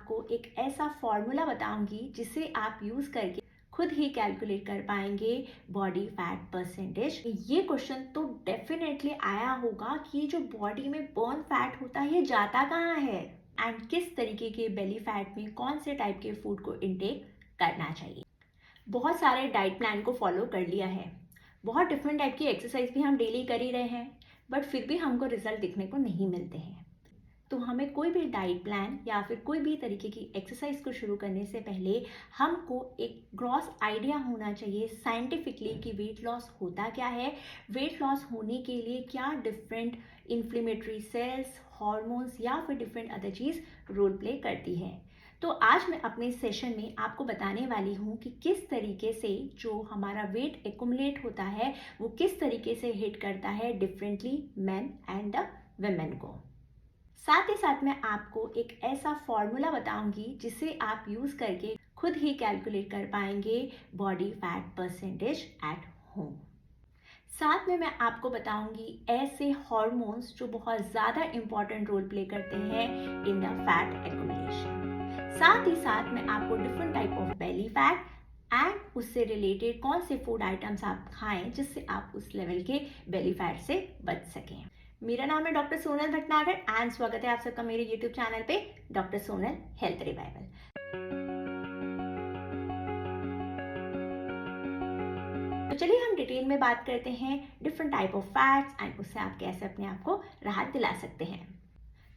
आपको एक ऐसा फॉर्मूला बताऊंगी जिसे आप यूज़ करके खुद ही कैलकुलेट कर पाएंगे बॉडी फैट परसेंटेज। ये क्वेश्चन तो डेफिनेटली आया होगा कि जो बॉडी में बर्न फैट होता है ये जाता कहाँ है एंड किस तरीके के बेली फैट में कौन से टाइप के फूड को इनटेक करना चाहिए। बहुत सारे डाइट प्लान को फॉलो कर लिया है, बहुत डिफरेंट टाइप की एक्सरसाइज भी हम डेली कर ही रहे हैं, बट फिर भी हमको रिजल्ट दिखने को नहीं मिलते हैं। तो हमें कोई भी डाइट प्लान या फिर कोई भी तरीके की एक्सरसाइज को शुरू करने से पहले हमको एक ग्रॉस आइडिया होना चाहिए साइंटिफिकली कि वेट लॉस होता क्या है, वेट लॉस होने के लिए क्या डिफरेंट इन्फ्लेमेटरी सेल्स, हॉर्मोन्स या फिर different other cheese roll play करती है। तो आज मैं अपने सेशन में आपको बताने वाली हूँ कि किस तरीके से जो हमारा वेट एक्युमुलेट होता है वो किस तरीके से हिट करता है differently main and the women को। साथ ही साथ मैं आपको एक ऐसा फॉर्मूला बताऊंगी जिसे आप यूज़ करके खुद ही कैलकुलेट कर पाएंगे body fat percentage at home. साथ में मैं आपको बताऊंगी ऐसे हार्मोन्स जो बहुत ज़्यादा इंपॉर्टेंट रोल प्ले करते हैं इन द फैट एक्युमुलेशन। साथ ही साथ मैं आपको different type of belly fat and उससे रिलेटेड कौन से फूड आइटम्स आप खाएं जिससे आप उस लेवल के बेली फैट से बच सकें। मेरा नाम है डॉक्टर सोनल भटनागर एंड स्वागत है आप सबका मेरे यूट्यूब चैनल पे डॉक्टर सोनल हेल्थ रिवाइवल। तो चलिए हम डिटेल में बात करते हैं different type of fats and उससे आप कैसे अपने आप को राहत दिला सकते हैं।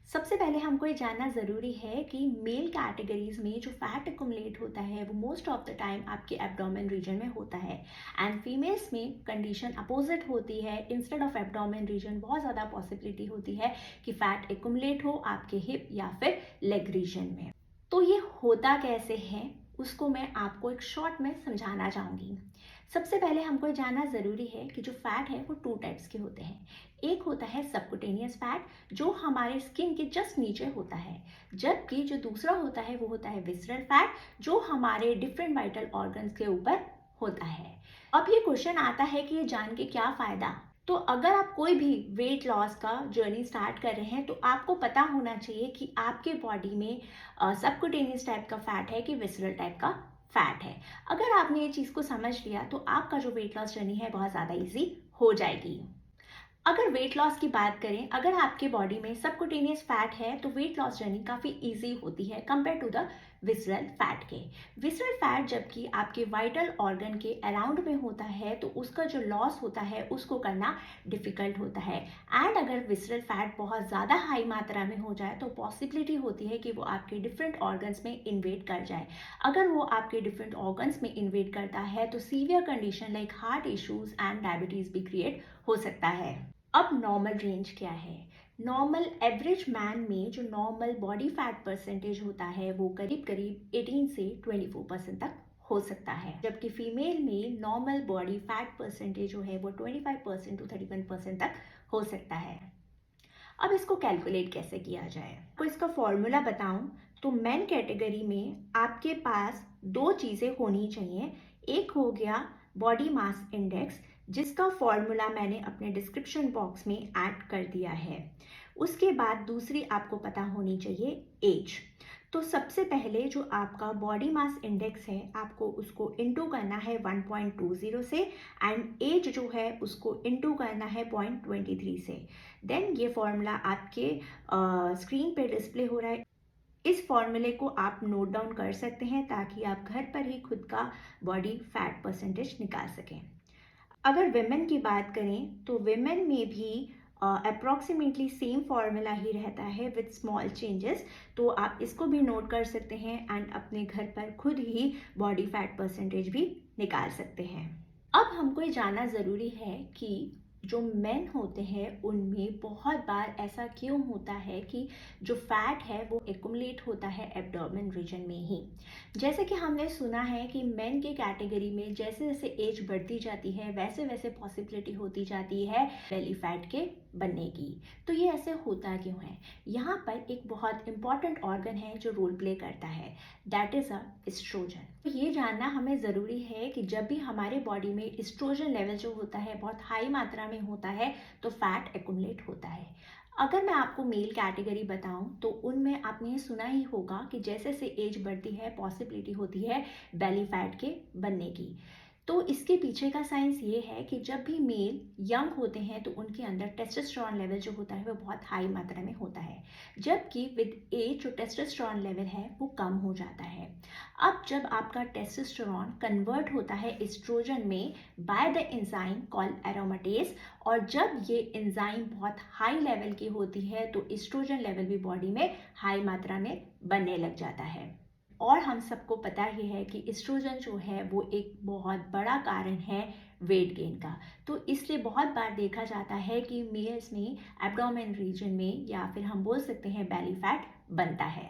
सबसे पहले हमको ये जानना ज़रूरी है कि मेल कैटेगरीज में जो फैट एक्युमुलेट होता है वो मोस्ट ऑफ द टाइम आपके एब्डोमेन रीजन में होता है एंड फीमेल्स में कंडीशन अपोजिट होती है। इंस्टेड ऑफ एब्डोमेन रीजन बहुत ज़्यादा पॉसिबिलिटी होती है कि फैट एक्युमुलेट हो आपके हिप या फिर लेग रीजन में। तो ये होता कैसे है उसको मैं आपको एक शॉर्ट में समझाना चाहूँगी। सबसे पहले हमको जानना ज़रूरी है कि जो फैट है वो टू टाइप्स के होते हैं। एक होता है सबक्यूटेनियस फैट जो हमारे स्किन के जस्ट नीचे होता है, जबकि जो दूसरा होता है वो होता है विसरल फैट जो हमारे डिफरेंट वाइटल ऑर्गन्स के ऊपर होता है। अब ये क्वेश्चन आता है कि ये जान के क्या फ़ायदा। तो अगर आप कोई भी वेट लॉस का जर्नी स्टार्ट कर रहे हैं तो आपको पता होना चाहिए कि आपके बॉडी में सबक्यूटेनियस टाइप का फैट है कि विसरल टाइप का फैट है। अगर आपने ये चीज़ को समझ लिया तो आपका जो वेट लॉस जर्नी है बहुत ज़्यादा इजी हो जाएगी। अगर वेट लॉस की बात करें, अगर आपके बॉडी में सबक्यूटेनियस फैट है तो वेट लॉस जर्नी काफ़ी इजी होती है compare to the visceral fat के। विसरल फैट जबकि आपके वाइटल ऑर्गन के अराउंड में होता है तो उसका जो लॉस होता है उसको करना डिफिकल्ट होता है एंड अगर विसरल फैट बहुत ज़्यादा हाई मात्रा में हो जाए तो पॉसिबिलिटी होती है कि वो आपके डिफरेंट ऑर्गन्स में इन्वेड कर जाए। अगर वो आपके डिफरेंट ऑर्गन्स में इन्वेड करता है तो severe condition like heart issues and diabetes भी क्रिएट हो सकता है। अब नॉर्मल रेंज क्या है? नॉर्मल एवरेज मैन में जो नॉर्मल बॉडी फैट परसेंटेज होता है वो करीब करीब 18 से 24% तक हो सकता है, जबकि फीमेल में नॉर्मल बॉडी फैट परसेंटेज जो है वो 25% टू 31% तक हो सकता है। अब इसको कैलकुलेट कैसे किया जाए, तो इसका फॉर्मूला बताऊं तो मेन कैटेगरी में आपके पास दो चीज़ें होनी चाहिए। एक हो गया बॉडी मास इंडेक्स जिसका फॉर्मूला मैंने अपने डिस्क्रिप्शन बॉक्स में ऐड कर दिया है। उसके बाद दूसरी आपको पता होनी चाहिए एज। तो सबसे पहले जो आपका बॉडी मास इंडेक्स है आपको उसको इनटू करना है 1.20 से एंड एज जो है उसको इनटू करना है 0.23 से। देन ये फॉर्मूला आपके स्क्रीन पे डिस्प्ले हो रहा है। इस फॉर्मूले को आप नोट डाउन कर सकते हैं ताकि आप घर पर ही खुद का बॉडी फैट परसेंटेज निकाल सकें। अगर विमेन की बात करें तो विमेन में भी अप्रॉक्सीमेटली सेम फॉर्मूला ही रहता है विद स्मॉल चेंजेस, तो आप इसको भी नोट कर सकते हैं एंड अपने घर पर खुद ही बॉडी फैट परसेंटेज भी निकाल सकते हैं। अब हमको ये जानना ज़रूरी है कि जो मेन होते हैं उनमें बहुत बार ऐसा क्यों होता है कि जो फैट है वो एक्युमुलेट होता है एब्डोमेन रीजन में ही। जैसे कि हमने सुना है कि मेन के कैटेगरी में जैसे जैसे एज बढ़ती जाती है वैसे वैसे पॉसिबिलिटी होती जाती है बेली फैट के बनने की। तो ये ऐसे होता क्यों है? यहाँ पर एक बहुत इंपॉर्टेंट ऑर्गन है जो रोल प्ले करता है, दैट इज़ अ एस्ट्रोजन। तो ये जानना हमें ज़रूरी है कि जब भी हमारे बॉडी में एस्ट्रोजन लेवल जो होता है बहुत हाई मात्रा में होता है तो फैट एक्युमुलेट होता है। अगर मैं आपको मेल कैटेगरी बताऊं तो उनमें आपने ये सुना ही होगा कि जैसे जैसे एज बढ़ती है पॉसिबिलिटी होती है बेली फैट के बनने की। तो इसके पीछे का साइंस ये है कि जब भी मेल यंग होते हैं तो उनके अंदर टेस्टोस्टेरोन लेवल जो होता है वो बहुत हाई मात्रा में होता है, जबकि विद एज जो टेस्टोस्टेरोन लेवल है वो कम हो जाता है। अब जब आपका टेस्टोस्टेरोन कन्वर्ट होता है एस्ट्रोजन में बाय द एंजाइम कॉल्ड एरोमेटेज, और जब ये एंजाइम बहुत हाई लेवल की होती है तो एस्ट्रोजन लेवल भी बॉडी में हाई मात्रा में बनने लग जाता है। और हम सबको पता ही है कि एस्ट्रोजन जो है वो एक बहुत बड़ा कारण है वेट गेन का। तो इसलिए बहुत बार देखा जाता है कि मेल्स में एब्डोमेन रीजन में या फिर हम बोल सकते हैं बेली फैट बनता है।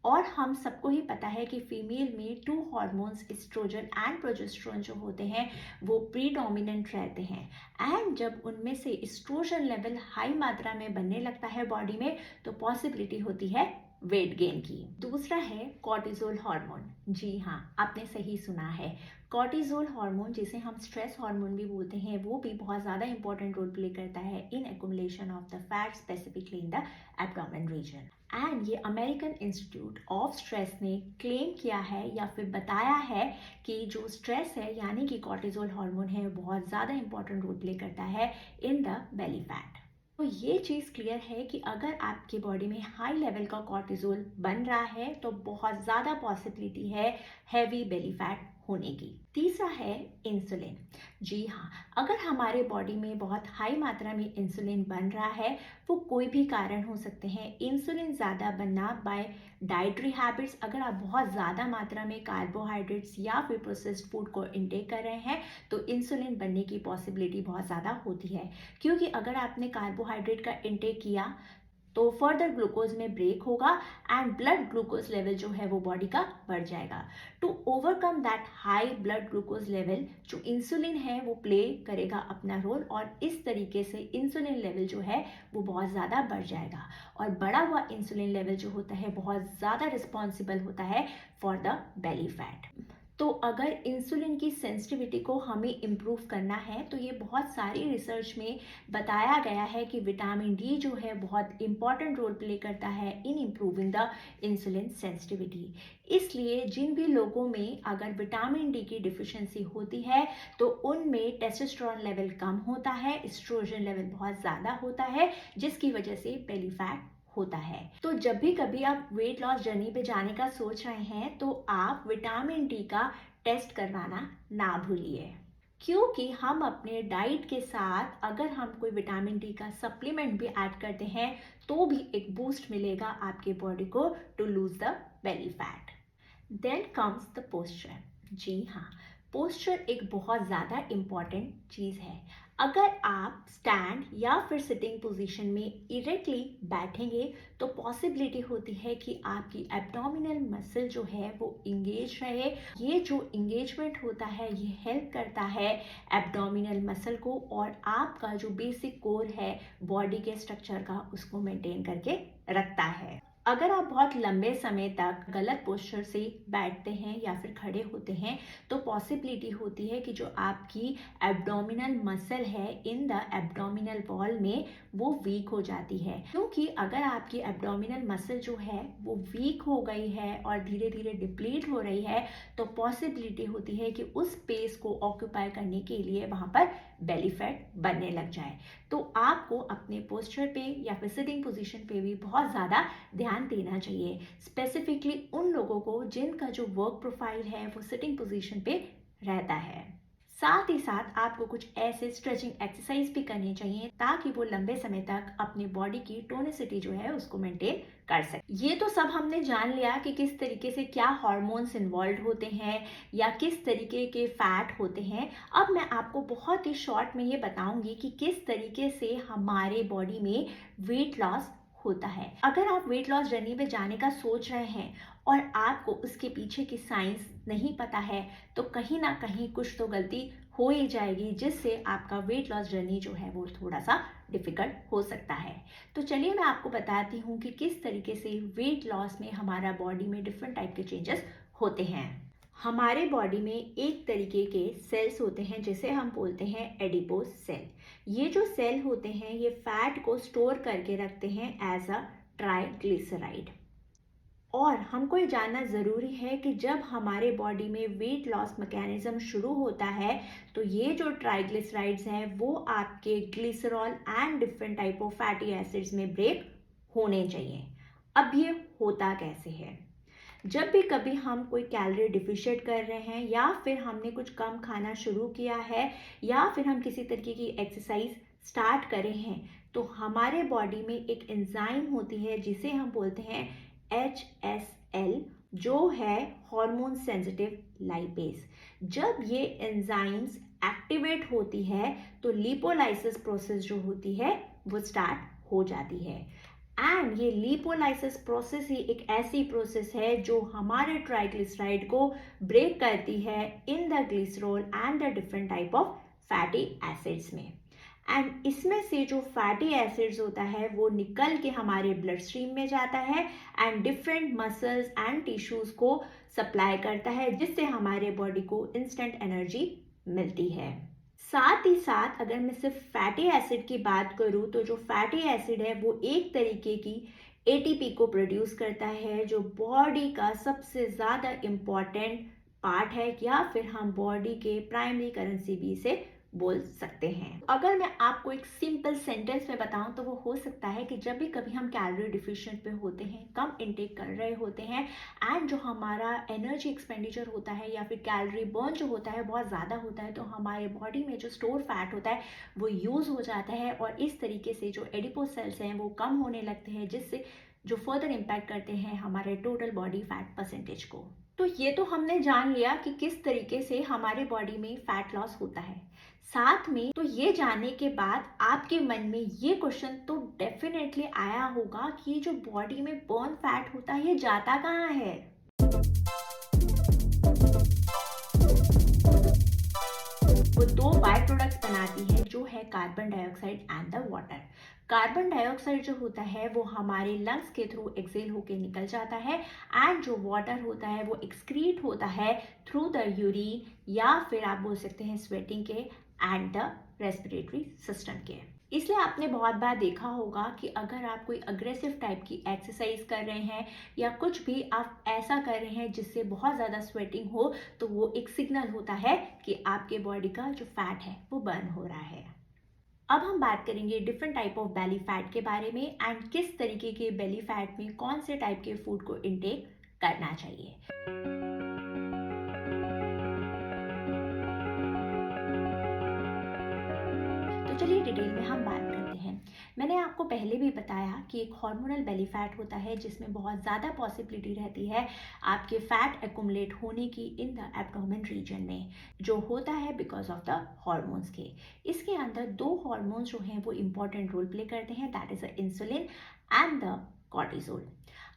और हम सबको ही पता है कि फीमेल में two hormones estrogen and progesterone जो होते हैं वो प्रीडोमिनेंट रहते हैं, एंड जब उनमें से एस्ट्रोजन लेवल हाई मात्रा में बनने लगता है बॉडी में तो पॉसिबिलिटी होती है वेट गेन की। दूसरा है कॉर्टिसोल हार्मोन। जी हाँ, आपने सही सुना है। कॉर्टिसोल हार्मोन, जिसे हम स्ट्रेस हार्मोन भी बोलते हैं, वो भी बहुत ज़्यादा इंपॉर्टेंट रोल प्ले करता है in accumulation of the fat specifically in the abdomen region. And ये अमेरिकन इंस्टीट्यूट ऑफ स्ट्रेस ने क्लेम किया है या फिर बताया है कि जो स्ट्रेस है यानी कि कॉर्टिसोल हार्मोन है बहुत ज़्यादा इंपॉर्टेंट रोल प्ले करता है इन द बेली फैट। तो ये चीज़ क्लियर है कि अगर आपकी बॉडी में हाई लेवल का कॉर्टिसोल बन रहा है तो बहुत ज़्यादा पॉसिबिलिटी है हैवी बेली फैट होने की। तीसरा है इंसुलिन। जी हाँ, अगर हमारे बॉडी में बहुत हाई मात्रा में इंसुलिन बन रहा है, वो कोई भी कारण हो सकते हैं। इंसुलिन ज़्यादा बनना बाय डाइटरी हैबिट्स, अगर आप बहुत ज़्यादा मात्रा में कार्बोहाइड्रेट्स या फिर प्रोसेस्ड फूड को इनटेक कर रहे हैं तो इंसुलिन बनने की पॉसिबिलिटी बहुत ज़्यादा होती है, क्योंकि अगर आपने कार्बोहाइड्रेट का इनटेक किया तो फर्दर ग्लूकोज में ब्रेक होगा एंड ब्लड ग्लूकोज लेवल जो है वो बॉडी का बढ़ जाएगा। To overcome that high blood glucose level जो इंसुलिन है वो प्ले करेगा अपना रोल, और इस तरीके से इंसुलिन लेवल जो है वो बहुत ज़्यादा बढ़ जाएगा, और बढ़ा हुआ इंसुलिन लेवल जो होता है बहुत ज़्यादा रिस्पॉन्सिबल होता है फॉर द बेली फैट। तो अगर इंसुलिन की सेंसिटिविटी को हमें इम्प्रूव करना है तो ये बहुत सारी रिसर्च में बताया गया है कि विटामिन डी जो है बहुत इंपॉर्टेंट रोल प्ले करता है in improving the insulin sensitivity. इसलिए जिन भी लोगों में अगर विटामिन डी की डिफिशिएंसी होती है तो उनमें टेस्टोस्टेरोन लेवल कम होता है, एस्ट्रोजन लेवल बहुत ज़्यादा होता है, जिसकी वजह से बेली फैट होता है। तो जब भी कभी आप वेट लॉस जर्नी पे जाने का सोच रहे हैं तो आप विटामिन डी का टेस्ट करवाना ना भूलिए, क्योंकि हम अपने डाइट के साथ अगर हम कोई विटामिन डी का सप्लीमेंट भी ऐड करते हैं तो भी एक बूस्ट मिलेगा आपके बॉडी को to lose the belly fat. Then comes the posture. जी हाँ, पोस्चर एक बहुत ज़्यादा इम्पॉर्टेंट चीज़ है। अगर आप स्टैंड या फिर सिटिंग पोजीशन में इरेक्टली बैठेंगे तो पॉसिबिलिटी होती है कि आपकी एब्डोमिनल मसल जो है वो इंगेज रहे। ये जो इंगेजमेंट होता है ये हेल्प करता है एब्डोमिनल मसल को, और आपका जो बेसिक कोर है बॉडी के स्ट्रक्चर का उसको मेंटेन करके रखता है। अगर आप बहुत लंबे समय तक गलत पोस्चर से बैठते हैं या फिर खड़े होते हैं तो पॉसिबिलिटी होती है कि जो आपकी एब्डोमिनल मसल है इन द एब्डोमिनल वॉल में वो वीक हो जाती है, क्योंकि अगर आपकी एब्डोमिनल मसल जो है वो वीक हो गई है और धीरे धीरे डिप्लीट हो रही है तो पॉसिबिलिटी होती है कि उस स्पेस को ऑक्यूपाई करने के लिए वहाँ पर बेली फैट बनने लग जाए। तो आपको अपने पोस्चर पे या फिर सिटिंग पोजीशन पे भी बहुत ज़्यादा ध्यान देना चाहिए, स्पेसिफिकली उन लोगों को जिनका जो वर्क प्रोफाइल है वो सिटिंग पोजीशन पे रहता है। साथ ही साथ आपको कुछ ऐसे स्ट्रेचिंग एक्सरसाइज भी करनी चाहिए ताकि वो लंबे समय तक अपनी बॉडी की टोनिसिटी जो है उसको मेंटेन कर सके। ये तो सब हमने जान लिया कि किस तरीके से क्या हार्मोन्स इन्वॉल्व होते हैं या किस तरीके के फैट होते हैं। अब मैं आपको बहुत ही शॉर्ट में ये बताऊंगी कि किस तरीके से हमारे बॉडी में वेट लॉस होता है। अगर आप वेट लॉस जर्नी पे जाने का सोच रहे हैं और आपको उसके पीछे की साइंस नहीं पता है तो कहीं ना कहीं कुछ तो गलती हो ही जाएगी, जिससे आपका वेट लॉस जर्नी जो है वो थोड़ा सा डिफिकल्ट हो सकता है। तो चलिए मैं आपको बताती हूँ कि किस तरीके से वेट लॉस में हमारा बॉडी में डिफरेंट टाइप के चेंजेस होते हैं। हमारे बॉडी में एक तरीके के सेल्स होते हैं जिसे हम बोलते हैं एडिपोज सेल। ये जो सेल होते हैं ये फैट को स्टोर करके रखते हैं एज अ ट्राइग्लिसराइड। और हमको ये जानना ज़रूरी है कि जब हमारे बॉडी में वेट लॉस मैकेनिज्म शुरू होता है तो ये जो ट्राइग्लिसराइड्स हैं वो आपके glycerol and different type of fatty acids में ब्रेक होने चाहिए। अब ये होता कैसे है? जब भी कभी हम कोई कैलोरी डिफिशिएट कर रहे हैं या फिर हमने कुछ कम खाना शुरू किया है या फिर हम किसी तरीके की एक्सरसाइज स्टार्ट करे हैं तो हमारे बॉडी में एक एंजाइम होती है जिसे हम बोलते हैं HSL, जो है हार्मोन सेंसिटिव लाइपेज। जब ये एंजाइम्स एक्टिवेट होती है तो लिपोलाइसिस प्रोसेस जो होती है वो स्टार्ट हो जाती है। एंड ये लिपोलाइसिस प्रोसेस ही एक ऐसी प्रोसेस है जो हमारे ट्राइग्लिसराइड को ब्रेक करती है in the glycerol and the different type of fatty acids में। एंड इसमें से जो फैटी एसिड्स होता है वो निकल के हमारे ब्लड स्ट्रीम में जाता है and different muscles and tissues को सप्लाई करता है जिससे हमारे बॉडी को इंस्टेंट एनर्जी मिलती है। साथ ही साथ अगर मैं सिर्फ फैटी एसिड की बात करूँ तो जो फैटी एसिड है वो एक तरीके की ATP को प्रोड्यूस करता है जो बॉडी का सबसे ज़्यादा इम्पॉर्टेंट पार्ट है या फिर हम बॉडी के प्राइमरी करेंसी भी इसे बोल सकते हैं। अगर मैं आपको एक सिंपल सेंटेंस में बताऊं तो वो हो सकता है कि जब भी कभी हम कैलोरी डिफिशिएंट पे होते हैं, कम इनटेक कर रहे होते हैं एंड जो हमारा एनर्जी एक्सपेंडिचर होता है या फिर कैलोरी बर्न जो होता है बहुत ज़्यादा होता है तो हमारे बॉडी में जो स्टोर फैट होता है वो यूज़ हो जाता है और इस तरीके से जो एडिपोज सेल्स हैं वो कम होने लगते हैं जिससे जो फर्दर इम्पैक्ट करते हैं हमारे टोटल बॉडी फैट परसेंटेज को। तो ये तो हमने जान लिया कि किस तरीके से हमारे बॉडी में फैट लॉस होता है। साथ में तो ये जानने के बाद आपके मन में ये क्वेश्चन तो डेफिनेटली आया होगा कि जो बॉडी में बर्न फैट होता है ये जाता कहाँ है? वो दो बाय प्रोडक्ट्स बनाती है जो है carbon dioxide and the water. Carbon dioxide जो होता है वो हमारे लंग्स के थ्रू एक्सेल होके निकल जाता है एंड जो वाटर होता है वो एक्सक्रीट होता है थ्रू द यूरिन या फिर आप बोल सकते हैं स्वेटिंग के एंड द रेस्पिरेटरी सिस्टम के। इसलिए आपने बहुत बार देखा होगा कि अगर आप कोई अग्रेसिव टाइप की एक्सरसाइज कर रहे हैं या कुछ भी आप ऐसा कर रहे हैं जिससे बहुत ज़्यादा स्वेटिंग हो तो वो एक सिग्नल होता है कि आपके बॉडी का जो फैट है वो बर्न हो रहा है। अब हम बात करेंगे different type of belly fat के बारे में एंड किस तरीके के बेली फैट में कौन से टाइप के फूड को इनटेक करना चाहिए। तो चलिए डिटेल में हम बात करते हैं। मैंने आपको पहले भी बताया कि एक हार्मोनल बेली फैट होता है जिसमें बहुत ज़्यादा पॉसिबिलिटी रहती है आपके फैट एक्युमुलेट होने की इन द एब्डोमेन रीजन में, जो होता है बिकॉज ऑफ द हार्मोन्स के। इसके अंदर दो हार्मोन्स जो हैं वो इम्पॉर्टेंट रोल प्ले करते हैं, that is the insulin and the cortisol.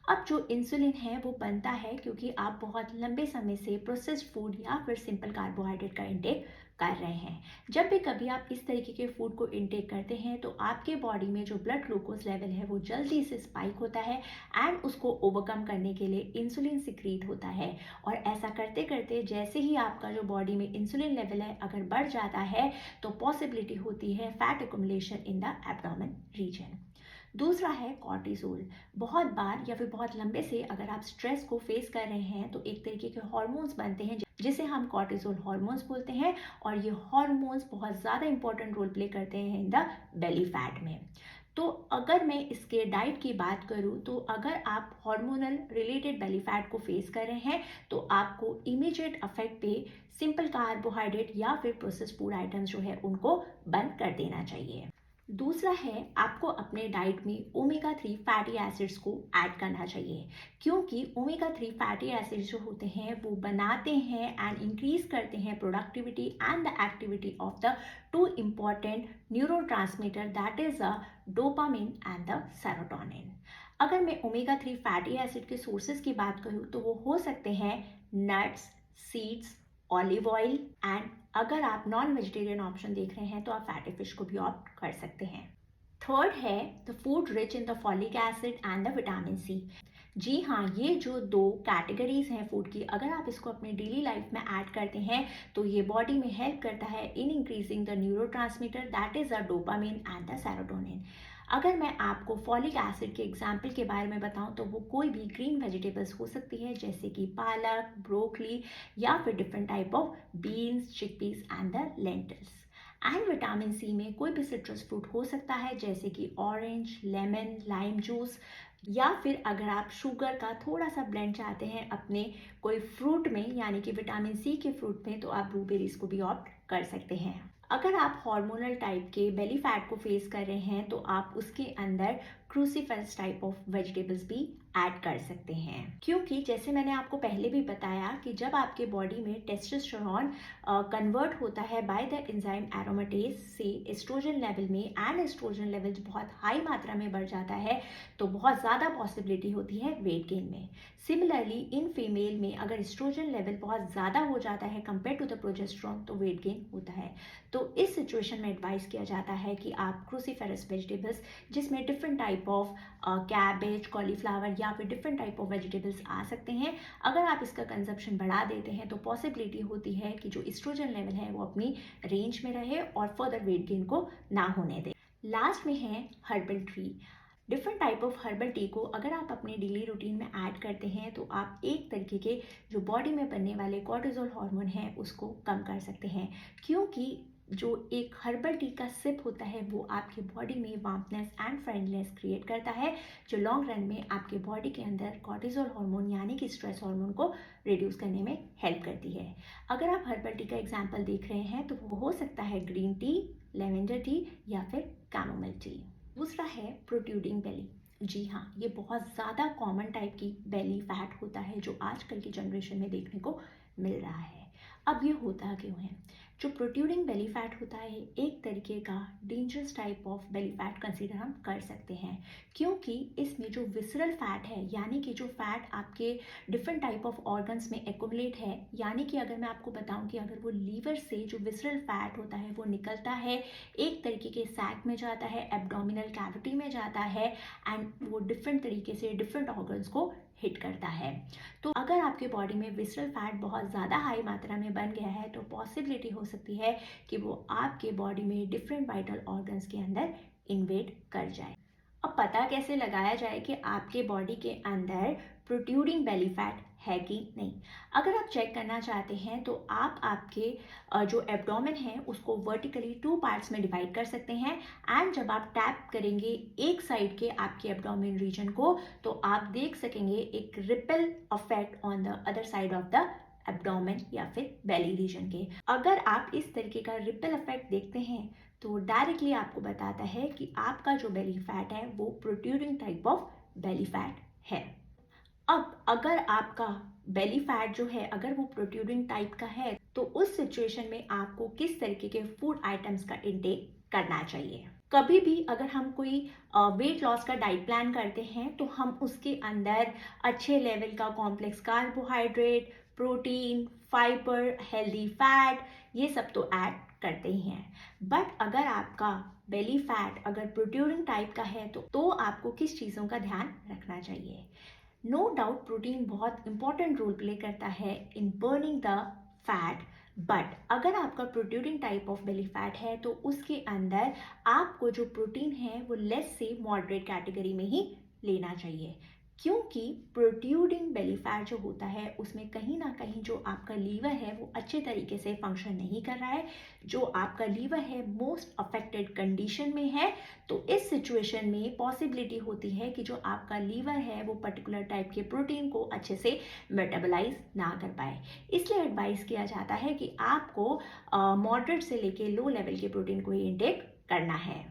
अब जो इंसुलिन है वो बनता है क्योंकि आप बहुत लंबे समय से प्रोसेस्ड फूड या फिर सिंपल कार्बोहाइड्रेट का इंटेक कर रहे हैं। जब भी कभी आप इस तरीके के फूड को इनटेक करते हैं तो आपके बॉडी में जो ब्लड ग्लूकोज लेवल है वो जल्दी से स्पाइक होता है एंड उसको ओवरकम करने के लिए इंसुलिन सिक्रीट होता है। और ऐसा करते करते जैसे ही आपका जो बॉडी में इंसुलिन लेवल है अगर बढ़ जाता है तो पॉसिबिलिटी होती है fat accumulation in the abdomen region. दूसरा है कॉर्टिसोल। बहुत बार या फिर बहुत लंबे से अगर आप स्ट्रेस को फेस कर रहे हैं तो एक तरीके के हार्मोन्स बनते हैं जिसे हम कॉर्टिसोल हार्मोन्स बोलते हैं और ये हार्मोन्स बहुत ज़्यादा इंपॉर्टेंट रोल प्ले करते हैं इन द बेली फैट में। तो अगर मैं इसके डाइट की बात करूं तो अगर आप हार्मोनल रिलेटेड बेली फैट को फेस कर रहे हैं तो आपको इमीडिएट अफेक्ट पे सिंपल कार्बोहाइड्रेट या फिर प्रोसेस्ड फूड आइटम्स जो है उनको बंद कर देना चाहिए। दूसरा है आपको अपने डाइट में ओमेगा 3 फैटी एसिड्स को ऐड करना चाहिए क्योंकि ओमेगा 3 फैटी एसिड्स जो होते हैं वो बनाते हैं एंड इंक्रीज करते हैं productivity and the activity of the two important neurotransmitter, that is the dopamine and the serotonin. अगर मैं ओमेगा 3 फैटी एसिड के सोर्सेज की बात करूँ तो वो हो सकते हैं nuts, seeds, olive oil and अगर आप नॉन वेजिटेरियन ऑप्शन देख रहे हैं तो आप फैटी फिश को भी ऑप्ट कर सकते हैं। थर्ड है the food rich in the folic acid and the vitamin C. जी हाँ, ये जो 2 कैटेगरीज़ हैं फूड की, अगर आप इसको अपनी डेली लाइफ में ऐड करते हैं, तो ये बॉडी में हेल्प करता है in increasing the neurotransmitter that is the dopamine and the serotonin. अगर मैं आपको फॉलिक एसिड के एग्जाम्पल के बारे में बताऊं तो वो कोई भी ग्रीन वेजिटेबल्स हो सकती है, जैसे कि पालक, ब्रोकली या फिर different type of beans, chickpeas and the lentils. And vitamin C में कोई भी सिट्रस फ्रूट हो सकता है, जैसे कि ऑरेंज, लेमन, लाइम जूस, या फिर अगर आप शुगर का थोड़ा सा ब्लेंड चाहते हैं अपने कोई फ्रूट में, यानी कि विटामिन सी के फ्रूट में, तो आप ब्लूबेरीज को भी ऑप्ट कर सकते हैं। अगर आप हार्मोनल टाइप के बेली फैट को फेस कर रहे हैं तो आप उसके अंदर क्रूसीफेरस टाइप ऑफ वेजिटेबल्स भी ऐड कर सकते हैं, क्योंकि जैसे मैंने आपको पहले भी बताया कि जब आपके बॉडी में टेस्टोस्टेरोन कन्वर्ट होता है बाय द एंजाइम एरोमेटेज से एस्ट्रोजन लेवल में, एंड एस्ट्रोजन लेवल्स बहुत हाई मात्रा में बढ़ जाता है, तो बहुत ज़्यादा पॉसिबिलिटी होती है वेट गेन में। सिमिलरली इन फीमेल में अगर एस्ट्रोजन लेवल बहुत ज़्यादा हो जाता है कंपेयर टू द प्रोजेस्टेरोन, तो वेट गेन होता है। तो इस सिचुएशन में एडवाइस किया जाता है कि आप क्रूसीफेरस वेजिटेबल्स, जिसमें different type of cabbage, cauliflower या फिर डिफरेंट टाइप ऑफ वेजिटेबल्स आ सकते हैं, अगर आप इसका कंजप्शन बढ़ा देते हैं तो पॉसिबिलिटी होती है कि जो एस्ट्रोजन लेवल है वो अपनी रेंज में रहे और फर्दर वेट गेन को ना होने दे। लास्ट में है herbal tree. Different type of herbal tea को अगर आप अपने डेली रूटीन में ऐड करते हैं तो आप एक तरीके के जो बॉडी में बनने वाले कॉर्टिसोल हार्मोन है उसको कम कर सकते हैं, क्योंकि जो एक हर्बल टी का सिप होता है वो आपके बॉडी में वार्मनेस एंड फ्रेंडलीनेस क्रिएट करता है, जो लॉन्ग रन में आपके बॉडी के अंदर कॉर्टिसोल हार्मोन यानी कि स्ट्रेस हार्मोन को रिड्यूस करने में हेल्प करती है। अगर आप हर्बल टी का एग्जाम्पल देख रहे हैं तो वो हो सकता है ग्रीन टी, लेवेंडर टी या फिर कैमोमिल टी। दूसरा है प्रोट्रूडिंग बेली। जी हाँ, ये बहुत ज़्यादा कॉमन टाइप की बेली फैट होता है जो आजकल की जनरेशन में देखने को मिल रहा है। अब ये होता क्यों है? जो प्रोट्रूडिंग बेली फैट होता है एक तरीके का dangerous type of belly fat consider हम कर सकते हैं, क्योंकि इसमें जो विसरल फैट है, यानी कि जो फैट आपके डिफरेंट टाइप ऑफ ऑर्गन्स में एक्यूमुलेट है, यानी कि अगर मैं आपको बताऊं कि अगर वो लीवर से जो विसरल फैट होता है वो निकलता है, एक तरीके के सैक में जाता है, एब्डोमिनल कैविटी में जाता है, एंड वो डिफरेंट तरीके से डिफरेंट ऑर्गन्स को हिट करता है। तो अगर आपके बॉडी में विसरल फैट बहुत ज़्यादा हाई मात्रा में बन गया है तो पॉसिबिलिटी हो सकती है कि वो आपके बॉडी में डिफरेंट वाइटल ऑर्गन्स के अंदर इन्वेड कर जाए। अब पता कैसे लगाया जाए कि आपके बॉडी के अंदर प्रोट्रूडिंग बेली फैट है कि नहीं? अगर आप चेक करना चाहते हैं तो आप आपके जो एब्डोमेन है उसको वर्टिकली 2 पार्ट्स में डिवाइड कर सकते हैं, एंड जब आप टैप करेंगे एक साइड के आपके एब्डोमेन रीजन को तो आप देख सकेंगे एक ripple effect on the other side of the abdomen या फिर बेली रीजन के। अगर आप इस तरीके का रिपल इफेक्ट देखते हैं तो डायरेक्टली आपको बताता है कि आपका जो बेली फैट है वो protruding type of belly fat है। अब अगर आपका बेली फैट जो है अगर वो प्रोट्रूडिंग टाइप का है तो उस सिचुएशन में आपको किस तरीके के फूड आइटम्स का इंटेक करना चाहिए? कभी भी अगर हम कोई वेट लॉस का डाइट प्लान करते हैं तो हम उसके अंदर अच्छे लेवल का complex carbohydrate, protein, fibre, healthy fat, ये सब तो ऐड करते ही हैं। बट अगर आपका बेली फैट अगर प्रोट्रूडिंग टाइप का है तो आपको किस चीज़ों का ध्यान रखना चाहिए? नो डाउट प्रोटीन बहुत इंपॉर्टेंट रोल प्ले करता है इन बर्निंग द फैट, बट अगर आपका protruding type of belly fat है तो उसके अंदर आपको जो प्रोटीन है वो लेस से मॉडरेट कैटेगरी में ही लेना चाहिए, क्योंकि प्रोट्रूडिंग बेली फैट जो होता है उसमें कहीं ना कहीं जो आपका लीवर है वो अच्छे तरीके से फंक्शन नहीं कर रहा है, जो आपका लीवर है मोस्ट अफेक्टेड कंडीशन में है। तो इस सिचुएशन में पॉसिबिलिटी होती है कि जो आपका लीवर है वो पर्टिकुलर टाइप के प्रोटीन को अच्छे से मेटाबोलाइज ना कर पाए, इसलिए एडवाइस किया जाता है कि आपको मॉडरेट से लेके लो लेवल के प्रोटीन को ही इंटेक करना है।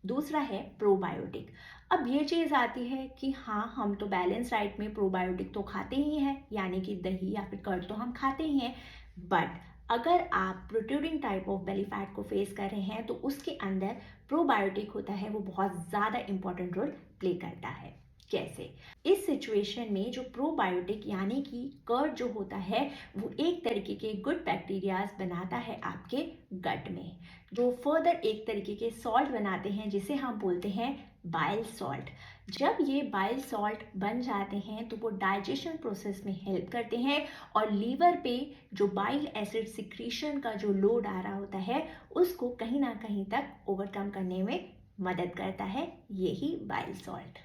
दूसरा है प्रोबायोटिक। अब ये चीज़ आती है कि हाँ, हम तो बैलेंस डाइट में प्रोबायोटिक तो खाते ही हैं, यानी कि दही या फिर कर्ड तो हम खाते ही हैं, बट अगर आप protruding type of belly fat को फेस कर रहे हैं तो उसके अंदर प्रोबायोटिक होता है वो बहुत ज़्यादा इंपॉर्टेंट रोल प्ले करता है। कैसे? इस सिचुएशन में जो प्रोबायोटिक यानी कि कर्ड जो होता है वो एक तरीके के गुड बैक्टीरियाज बनाता है आपके गट में, जो फर्दर एक तरीके के सॉल्ट बनाते हैं जिसे हम बोलते हैं बाइल सॉल्ट। जब ये बाइल सॉल्ट बन जाते हैं तो वो डाइजेशन प्रोसेस में हेल्प करते हैं और लीवर पे जो बाइल एसिड सिक्रीशन का जो लोड आ रहा होता है उसको कहीं ना कहीं तक ओवरकम करने में मदद करता है यही बाइल सॉल्ट।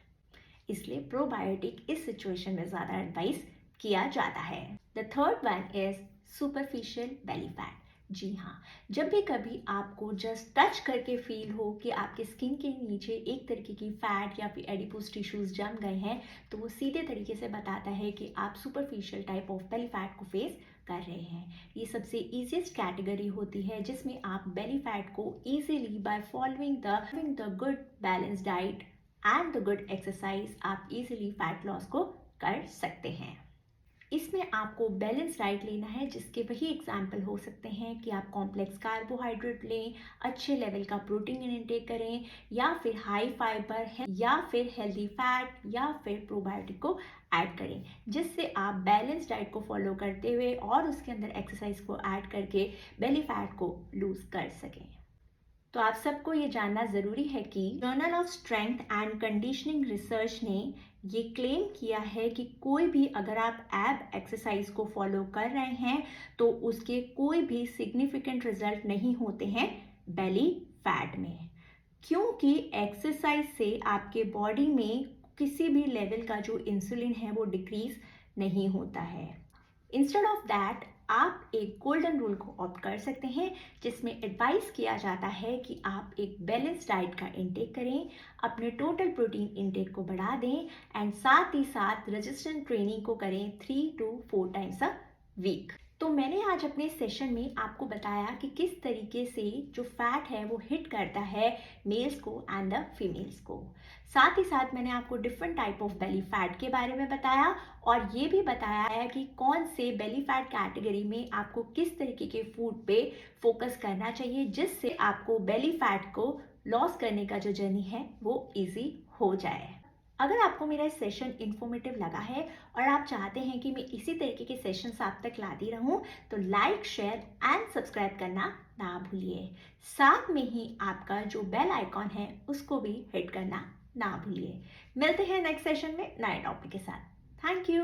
इसलिए प्रोबायोटिक इस सिचुएशन में ज़्यादा एडवाइस किया जाता है। The third one is superficial belly fat. जी हाँ, जब भी कभी आपको जस्ट टच करके फील हो कि आपके स्किन के नीचे एक तरीके की फैट या फिर एडिपोज टिश्यूज जम गए हैं तो वो सीधे तरीके से बताता है कि आप superficial type of belly fat को फेस कर रहे हैं। ये सबसे ईजीएस्ट कैटेगरी होती है जिसमें आप बेली फैट को easily by following the good balance diet and the good exercise आप इजीली फैट लॉस को कर सकते हैं। इसमें आपको बैलेंस डाइट लेना है जिसके वही एग्जाम्पल हो सकते हैं कि आप कॉम्प्लेक्स कार्बोहाइड्रेट लें, अच्छे लेवल का प्रोटीन इनटेक करें, या फिर हाई फाइबर है, या फिर हेल्दी फैट, या फिर प्रोबायोटिक को ऐड करें, जिससे आप बैलेंस डाइट को फॉलो करते हुए और उसके अंदर एक्सरसाइज को ऐड करके बेली फैट को लूज कर सकें। तो आप सबको ये जानना ज़रूरी है कि journal of strength and conditioning research ने ये क्लेम किया है कि कोई भी अगर आप एब एक्सरसाइज को फॉलो कर रहे हैं तो उसके कोई भी सिग्निफिकेंट रिजल्ट नहीं होते हैं बेली फैट में, क्योंकि एक्सरसाइज से आपके बॉडी में किसी भी लेवल का जो इंसुलिन है वो डिक्रीज नहीं होता है। इंस्टेड ऑफ दैट आप एक गोल्डन रूल को ऑप्ट कर सकते हैं जिसमें एडवाइस किया जाता है कि आप एक बैलेंस डाइट का इंटेक करें, अपने टोटल प्रोटीन इंटेक को बढ़ा दें एंड साथ ही साथ रेजिस्टेंट ट्रेनिंग को करें 3 to 4 टाइम्स अ वीक। तो मैंने आज अपने सेशन में आपको बताया कि किस तरीके से जो फैट है वो हिट करता है मेल्स को एंड द फीमेल्स को। साथ ही साथ मैंने आपको different type of belly fat के बारे में बताया और ये भी बताया है कि कौन से बेली फैट कैटेगरी में आपको किस तरीके के फूड पे फोकस करना चाहिए जिससे आपको बेली फैट को लॉस करने का जो जर्नी है वो इजी हो जाए। अगर आपको मेरा इस सेशन इन्फॉर्मेटिव लगा है और आप चाहते हैं कि मैं इसी तरीके के सेशंस आप तक लाती रहूं तो लाइक, शेयर एंड सब्सक्राइब करना ना भूलिए। साथ में ही आपका जो बेल आइकॉन है उसको भी हिट करना ना भूलिए। मिलते हैं नेक्स्ट सेशन में नए टॉपिक के साथ। Thank you.